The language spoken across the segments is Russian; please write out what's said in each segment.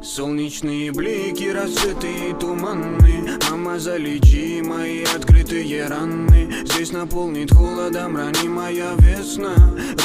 Солнечные блики, рассветы и туманы. Мама, залечи мои открытые раны. Здесь наполнит холодом ранимая весна.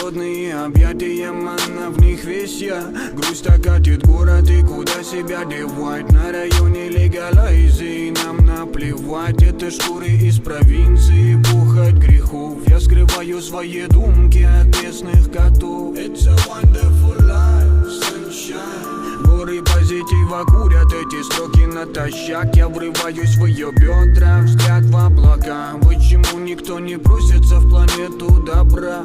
Родные объятия, манна, в них весь я. Грусть окатит город, и куда себя девать? На районе легалайзи, нам наплевать. Это шкуры из провинции, пухать грехов. Я скрываю свои думки от местных котов. It's a wonderful life, sunshine. Горы позитива курят эти строки натощак. Я врываюсь в ее бедра, взгляд в облака. Почему никто не просится в планету добра?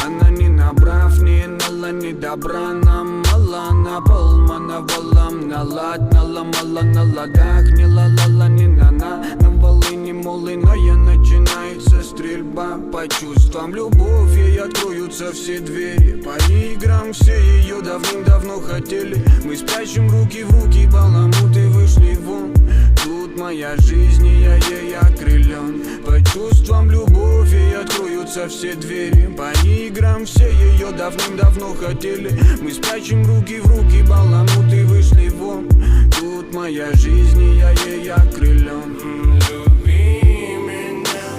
Она не набрав, не нала, не добра. Нам мало, на полмана валам, налад, наломала на ладах. Не ла-ла-ла, не на-на, на волыне молыная начинается стрельба. По чувствам любовь, ей откроются все двери. По играм все ее давным-давно хотели. Мы спрячем руки в руки, баламуты вышли вон. Тут моя жизнь, и я ей окрылен. По чувствам любовь, ей откроются все двери. По играм все ее давным-давно хотели. Мы спрячем руки в руки, баламуты вышли вон. Тут моя жизнь, и я ей окрылен. Люби меня,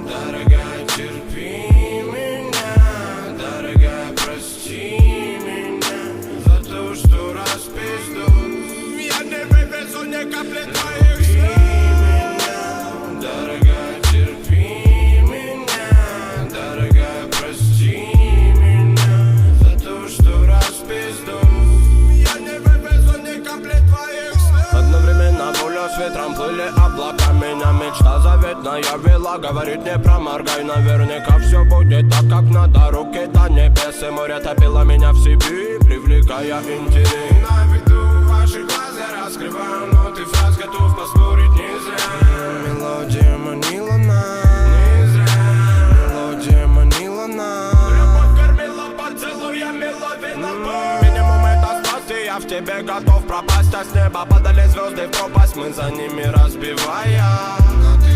дорогая, терпи меня. Дорогая, прости меня за то, что распизду. Я не вывезу ни капли твоих слез. Дорогая, терпи меня. Дорогая, прости меня за то, что распизду. Я не вывезу ни капли твоих слез. Одновременно пуля с ветром плыли облака. Меня мечта заветная вела. Говорит, не проморгай, наверняка все будет так, как надо. Руки-то небес и море топило меня в себе, привлекая интерес. На виду ваших глаз я раскрываю ноты фраз, готов поспорить не зря. Мелодия манила нас, не зря. Мелодия манила нас. Любовь кормила поцелуями, ловила боль. Минимум это спасти, я в тебе готов пропасть. А с неба падали звезды в пропасть, мы за ними разбивая. Но ты